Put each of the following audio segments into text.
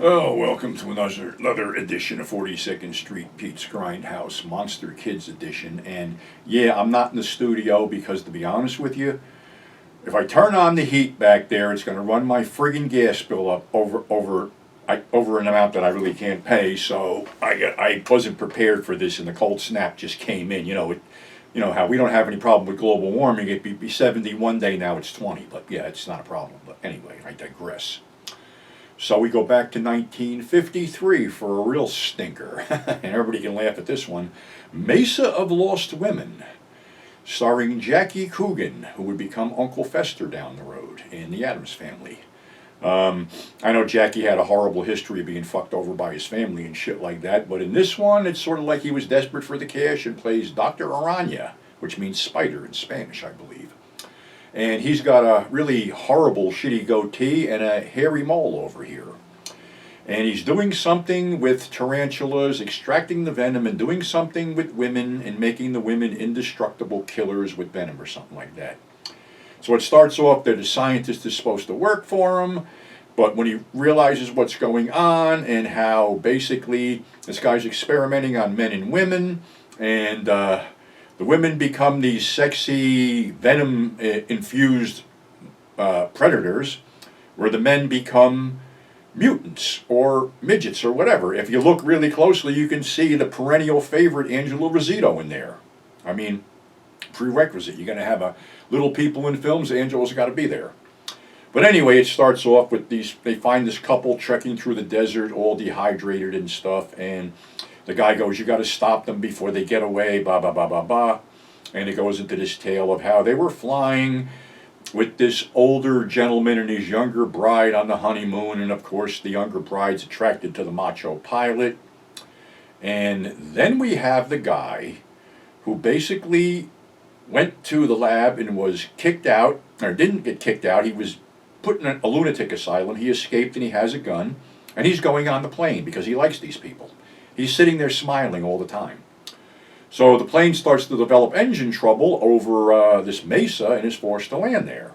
Oh, welcome to another edition of 42nd Street Pete's Grindhouse, Monster Kids Edition. And yeah, I'm not in the studio because, to be honest with you, if I turn on the heat back there, it's going to run my friggin' gas bill up over an amount that I really can't pay. So I wasn't prepared for this, and the cold snap just came in. You know how we don't have any problem with global warming. It'd be 70 one day, now it's 20. But yeah, it's not a problem. But anyway, I digress. So we go back to 1953 for a real stinker, and everybody can laugh at this one. Mesa of Lost Women, starring Jackie Coogan, who would become Uncle Fester down the road in the Addams Family. I know Jackie had a horrible history of being fucked over by his family and shit like that, but in this one, it's sort of like he was desperate for the cash and plays Dr. Aranya, which means spider in Spanish, I believe. And he's got a really horrible, shitty goatee and a hairy mole over here. And he's doing something with tarantulas, extracting the venom, and doing something with women and making the women indestructible killers with venom or something like that. So it starts off that a scientist is supposed to work for him, but when he realizes what's going on and how basically this guy's experimenting on men and women, and the women become these sexy, venom-infused predators, where the men become mutants or midgets or whatever. If you look really closely, you can see the perennial favorite Angela Rosito in there. I mean, prerequisite. You're going to have a little people in films, Angela's got to be there. But anyway, it starts off with they find this couple trekking through the desert, all dehydrated and stuff, and the guy goes, you got to stop them before they get away, blah, blah, blah, blah, blah. And it goes into this tale of how they were flying with this older gentleman and his younger bride on the honeymoon. And of course, the younger bride's attracted to the macho pilot. And then we have the guy who basically went to the lab and was kicked out, or didn't get kicked out. He was put in a lunatic asylum. He escaped and he has a gun. And he's going on the plane because he likes these people. He's sitting there smiling all the time. So the plane starts to develop engine trouble over this Mesa and is forced to land there.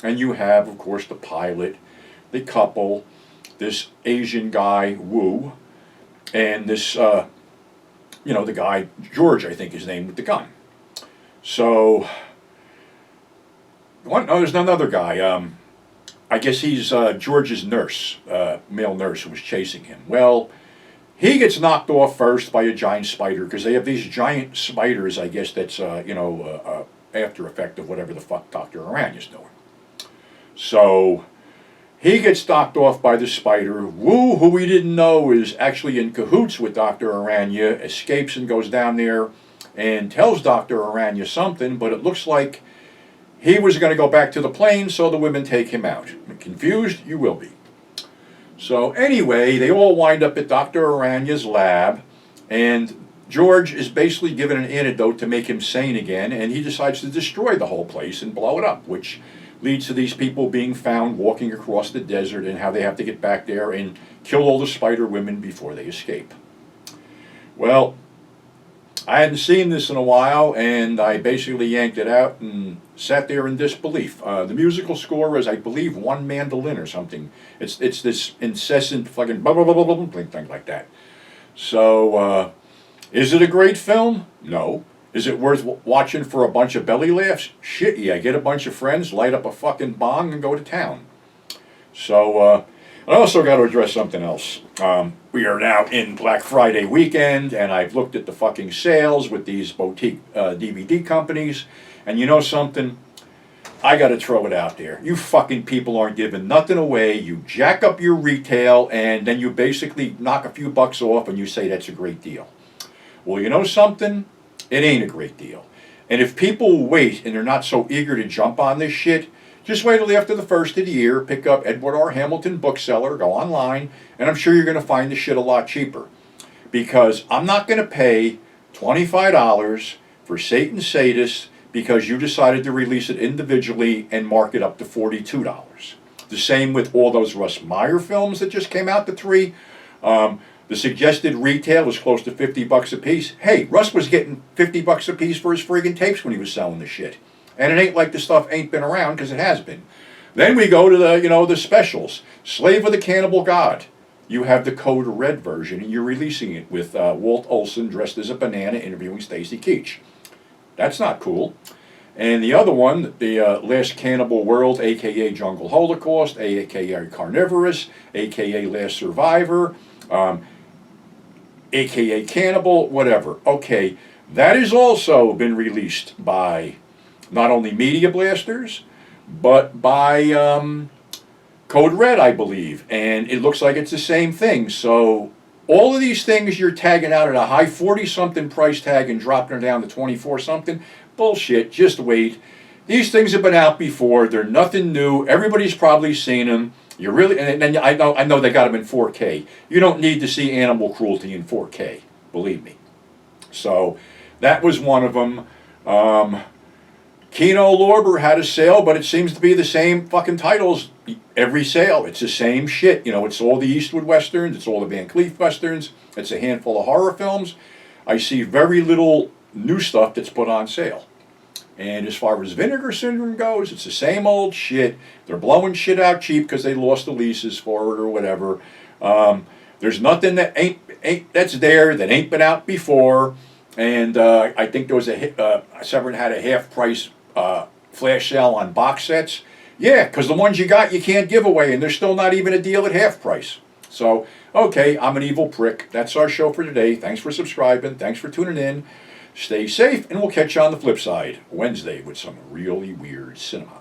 And you have, of course, the pilot, the couple, this Asian guy, Wu, and this, the guy, George, I think his name, with the gun. So, there's another guy. I guess he's George's nurse, male nurse who was chasing him. Well, he gets knocked off first by a giant spider, because they have these giant spiders, I guess that's, after effect of whatever the fuck Dr. Aranya's doing. So, he gets knocked off by the spider. Wu, who we didn't know is actually in cahoots with Dr. Aranya, escapes and goes down there and tells Dr. Aranya something, but it looks like he was going to go back to the plane, so the women take him out. Confused? You will be. So anyway, they all wind up at Dr. Aranya's lab, and George is basically given an antidote to make him sane again, and he decides to destroy the whole place and blow it up, which leads to these people being found walking across the desert and how they have to get back there and kill all the spider women before they escape. Well, I hadn't seen this in a while, and I basically yanked it out and sat there in disbelief. The musical score is, I believe, one mandolin or something. It's this incessant fucking blah, blah, blah, blah, blah, blah, thing like that. So, is it a great film? No. Is it worth watching for a bunch of belly laughs? Shit, yeah. Get a bunch of friends, light up a fucking bong, and go to town. So, I also got to address something else. We are now in Black Friday weekend, and I've looked at the fucking sales with these boutique DVD companies, and you know something? I got to throw it out there. You fucking people aren't giving nothing away. You jack up your retail, and then you basically knock a few bucks off, and you say that's a great deal. Well, you know something? It ain't a great deal. And if people wait and they're not so eager to jump on this shit, just wait till after the first of the year, pick up Edward R. Hamilton Bookseller, go online, and I'm sure you're going to find the shit a lot cheaper. Because I'm not going to pay $25 for Satan Sadist because you decided to release it individually and mark it up to $42. The same with all those Russ Meyer films that just came out, the three. The suggested retail was close to $50 a piece. Hey, Russ was getting $50 a piece for his friggin' tapes when he was selling the shit. And it ain't like the stuff ain't been around, because it has been. Then we go to the specials. Slave of the Cannibal God. you have the Code Red version, and you're releasing it with Walt Olson dressed as a banana interviewing Stacy Keach. That's not cool. And the other one, the Last Cannibal World, a.k.a. Jungle Holocaust, a.k.a. Carnivorous, a.k.a. Last Survivor, a.k.a. Cannibal, whatever. Okay, that has also been released by not only Media Blasters, but by Code Red, I believe. And it looks like it's the same thing. So all of these things you're tagging out at a high 40-something price tag and dropping it down to 24-something, bullshit, just wait. These things have been out before. They're nothing new. Everybody's probably seen them. You really, and then I know they got them in 4K. You don't need to see animal cruelty in 4K, believe me. So that was one of them. Kino Lorber had a sale, but it seems to be the same fucking titles every sale. It's the same shit. You know, it's all the Eastwood Westerns. It's all the Van Cleef Westerns. It's a handful of horror films. I see very little new stuff that's put on sale. And as far as Vinegar Syndrome goes, it's the same old shit. They're blowing shit out cheap because they lost the leases for it or whatever. There's nothing that that's there that ain't been out before. And I think there was Severn had a half price flash sale on box sets. Yeah, because the ones you got you can't give away, and there's still not even a deal at half price. So, okay, I'm an evil prick. That's our show for today. Thanks for subscribing. Thanks for tuning in. Stay safe, and we'll catch you on the flip side Wednesday with some really weird cinema.